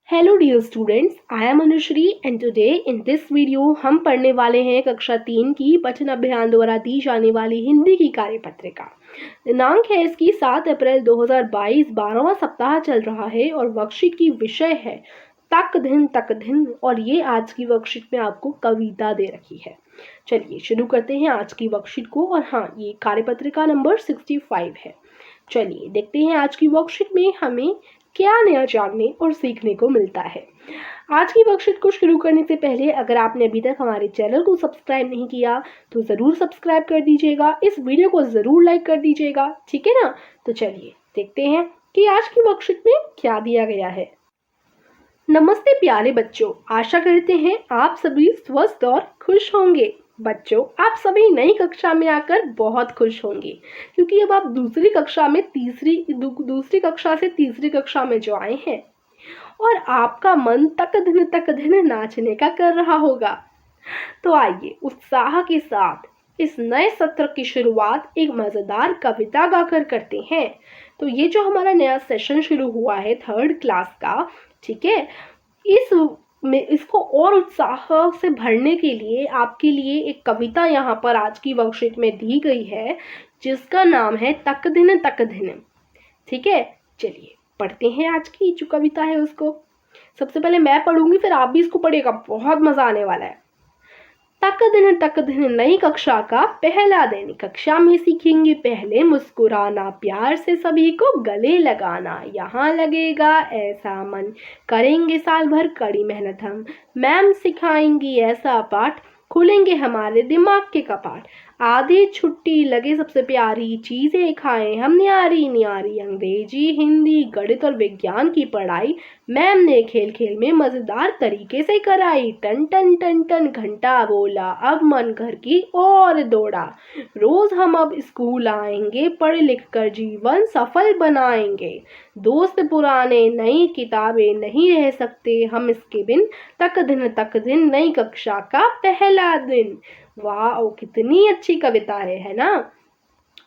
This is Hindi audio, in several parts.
Hello dear students, I am Anushree and today in this video हम पढ़ने वाले हैं कक्षा 3 की पठन अभियान द्वारा दी जाने वाली हिंदी की कार्यपत्रिका। दिनांक है इसकी 7 अप्रैल 2022। 12वां सप्ताह चल रहा है और वर्कशीट की विषय है तक दिन और ये आज की वर्कशीट में आपको कविता दे रखी है। चलिए शुरू करते हैं आज की वर्कशीट को। और हाँ, ये कार्यपत्रिका नंबर 65 है। चलिए देखते हैं आज की वर्कशीट में हमें क्या नया जानने और सीखने को मिलता है। आज की वर्कशीट को शुरू करने से पहले अगर आपने अभी तक हमारे चैनल को सब्सक्राइब नहीं किया तो ज़रूर सब्सक्राइब कर दीजिएगा, इस वीडियो को ज़रूर लाइक कर दीजिएगा, ठीक है ना। तो चलिए देखते हैं कि आज की वर्कशीट में क्या दिया गया है। नमस्ते प्यारे बच्चों, आशा करते हैं आप सभी स्वस्थ और खुश होंगे। बच्चों, आप सभी नई कक्षा में आकर बहुत खुश होंगे क्योंकि अब आप दूसरी कक्षा से तीसरी कक्षा में जो आए हैं और आपका मन तक दिन नाचने का कर रहा होगा। तो आइए उत्साह के साथ इस नए सत्र की शुरुआत एक मज़ेदार कविता गाकर करते हैं। तो ये जो हमारा नया सेशन शुरू हुआ है 3rd क्लास का, ठीक है, इसको और उत्साह से भरने के लिए आपके लिए एक कविता यहाँ पर आज की वर्कशीट में दी गई है जिसका नाम है तक दिन। ठीक है, चलिए पढ़ते हैं आज की जो कविता है उसको। सबसे पहले मैं पढ़ूंगी, फिर आप भी इसको पढ़िएगा, बहुत मजा आने वाला है। तक दिन नई कक्षा का पहला दिन, कक्षा में सीखेंगे पहले मुस्कुराना, प्यार से सभी को गले लगाना, यहाँ लगेगा ऐसा मन, करेंगे साल भर कड़ी मेहनत हम, मैम सिखाएंगी ऐसा पाठ, खुलेंगे हमारे दिमाग के कपाट, आधी छुट्टी लगे सबसे प्यारी, चीज़ें खाएं हम न्यारी, अंग्रेजी हिंदी गणित और विज्ञान की पढ़ाई मैम ने खेल खेल में मज़ेदार तरीके से कराई, टन टन टन टन घंटा बोला, अब मन घर की ओर दौड़ा, रोज़ हम अब स्कूल आएंगे, पढ़ लिख कर जीवन सफल बनाएंगे, दोस्त पुराने नई किताबें नहीं रह सकते हम इसके बिन, तक दिन नई कक्षा का पहला दिन। वाह, कितनी अच्छी कविता है ना।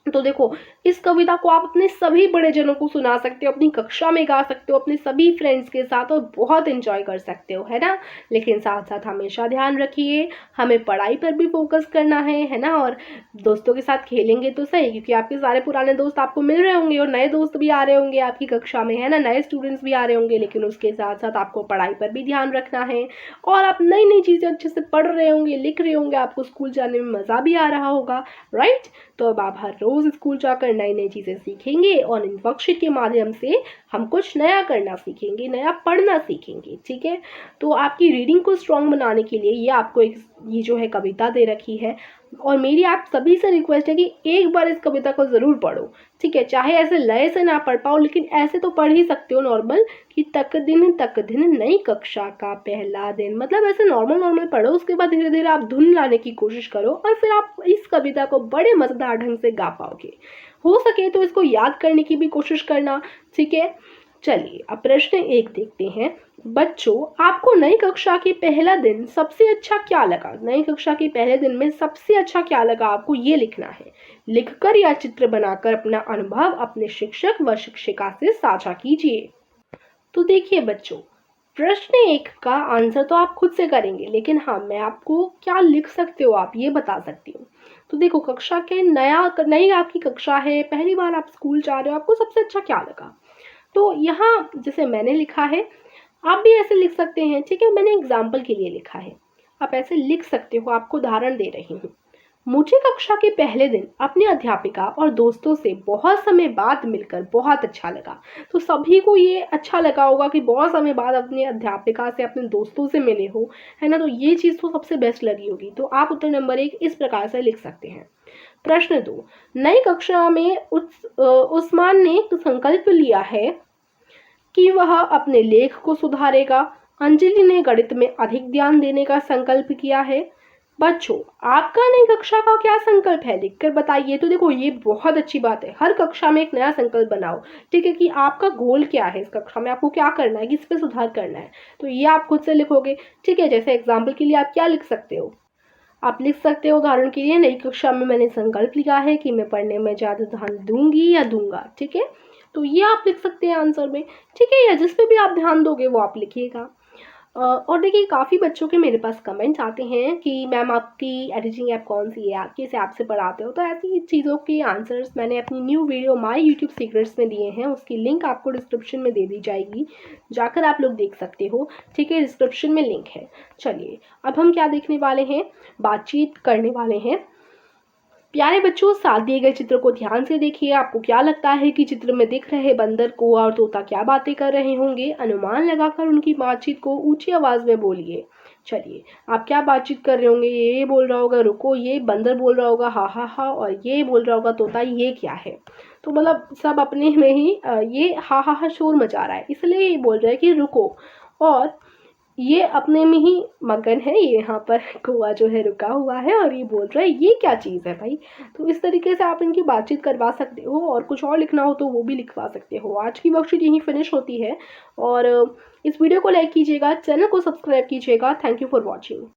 तो देखो, इस कविता को आप अपने सभी बड़े जनों को सुना सकते हो, अपनी कक्षा में गा सकते हो अपने सभी फ्रेंड्स के साथ और बहुत एंजॉय कर सकते हो, है ना। लेकिन साथ साथ हमेशा ध्यान रखिए, हमें पढ़ाई पर भी फोकस करना है ना। और दोस्तों के साथ खेलेंगे तो सही, क्योंकि आपके सारे पुराने दोस्त आपको मिल रहे होंगे और नए दोस्त भी आ रहे होंगे आपकी कक्षा में, है ना, नए स्टूडेंट्स भी आ रहे होंगे। लेकिन उसके साथ साथ आपको पढ़ाई पर भी ध्यान रखना है और आप नई नई चीज़ें अच्छे से पढ़ रहे होंगे, लिख रहे होंगे, आपको स्कूल जाने में मज़ा भी आ रहा होगा, राइट। तो अब आप हर रोज़ स्कूल जाकर नई नई चीज़ें सीखेंगे और इन वर्कशीट के माध्यम से हम कुछ नया करना सीखेंगे, नया पढ़ना सीखेंगे, ठीक है। तो आपकी रीडिंग को स्ट्रॉन्ग बनाने के लिए ये आपको ये जो है कविता दे रखी है और मेरी आप सभी से रिक्वेस्ट है कि एक बार इस कविता को ज़रूर पढ़ो, ठीक है। चाहे ऐसे लय से ना पढ़ पाओ लेकिन ऐसे तो पढ़ ही सकते हो नॉर्मल, कि तक दिन नई कक्षा का पहला दिन, मतलब ऐसे नॉर्मल पढ़ो। उसके बाद धीरे धीरे आप धुन लाने की कोशिश करो और फिर आप इस कविता को बड़े मज़ेदार ढंग से गा पाओगे। हो सके तो इसको याद करने की भी कोशिश करना, ठीक है। चलिए अब प्रश्न 1 देखते हैं। बच्चों, आपको नई कक्षा के पहला दिन सबसे अच्छा क्या लगा? नई कक्षा के पहले दिन में सबसे अच्छा क्या लगा आपको, ये लिखना है। लिखकर या चित्र बनाकर अपना अनुभव अपने शिक्षक व शिक्षिका से साझा कीजिए। तो देखिए बच्चों, प्रश्न 1 का आंसर तो आप खुद से करेंगे, लेकिन हाँ, मैं आपको क्या लिख सकते हो आप ये बता सकती हूँ। तो देखो, कक्षा के नई आपकी कक्षा है, पहली बार आप स्कूल जा रहे हो, आपको सबसे अच्छा क्या लगा? तो यहाँ जैसे मैंने लिखा है, आप भी ऐसे लिख सकते हैं, ठीक है। मैंने एग्जाम्पल के लिए लिखा है, आप ऐसे लिख सकते हो, आपको उदाहरण दे रही हूँ। मुझे कक्षा के पहले दिन अपने अध्यापिका और दोस्तों से बहुत समय बाद मिलकर बहुत अच्छा लगा। तो सभी को ये अच्छा लगा होगा कि बहुत समय बाद अपने अध्यापिका से, अपने दोस्तों से मिले हो, है ना। तो ये चीज़ तो सबसे बेस्ट लगी होगी। तो आप उत्तर नंबर 1 इस प्रकार से लिख सकते हैं। प्रश्न 2, नई कक्षा में उस्मान ने एक संकल्प लिया है कि वह अपने लेख को सुधारेगा। अंजलि ने गणित में अधिक ध्यान देने का संकल्प किया है। बच्चों, आपका नई कक्षा का क्या संकल्प है, लिखकर बताइए। तो देखो, ये बहुत अच्छी बात है, हर कक्षा में एक नया संकल्प बनाओ, ठीक है, कि आपका गोल क्या है, इस कक्षा में आपको क्या करना है, किस पे सुधार करना है। तो ये आप खुद से लिखोगे, ठीक है। जैसे एग्जाम्पल के लिए आप क्या लिख सकते हो, आप लिख सकते हो उदाहरण के लिए, नई कक्षा में मैंने संकल्प लिया है कि मैं पढ़ने में ज़्यादा ध्यान दूंगी या दूंगा, ठीक है। तो ये आप लिख सकते हैं आंसर में, ठीक है, या जिस पे भी आप ध्यान दोगे वो आप लिखिएगा। और देखिए काफ़ी बच्चों के मेरे पास कमेंट्स आते हैं कि मैम आपकी एडिटिंग ऐप कौन सी है, आप किस ऐप से पढ़ाते हो। तो ऐसी चीज़ों के आंसर्स मैंने अपनी new video my YouTube secrets में दिए हैं, उसकी लिंक आपको डिस्क्रिप्शन में दे दी जाएगी, जाकर आप लोग देख सकते हो, ठीक है, डिस्क्रिप्शन में लिंक है। चलिए अब हम क्या देखने वाले हैं, बातचीत करने वाले हैं। प्यारे बच्चों, साथ दिए गए चित्र को ध्यान से देखिए। आपको क्या लगता है कि चित्र में दिख रहे बंदर, कौआ और तोता क्या बातें कर रहे होंगे? अनुमान लगाकर उनकी बातचीत को ऊंची आवाज में बोलिए। चलिए, आप क्या बातचीत कर रहे होंगे? ये बोल रहा होगा रुको, ये बंदर बोल रहा होगा हा हा हा, और ये बोल रहा होगा तोता ये क्या है। तो मतलब सब अपने में ही ये हा हा हा शोर मचा रहा है, इसलिए ये बोल रहा है कि रुको, और ये अपने में ही मगन है। ये यहाँ पर कौआ जो है रुका हुआ है और ये बोल रहा है ये क्या चीज़ है भाई। तो इस तरीके से आप इनकी बातचीत करवा सकते हो, और कुछ और लिखना हो तो वो भी लिखवा सकते हो। आज की वर्कशीट यहीं फिनिश होती है, और इस वीडियो को लाइक कीजिएगा, चैनल को सब्सक्राइब कीजिएगा। Thank you for watching.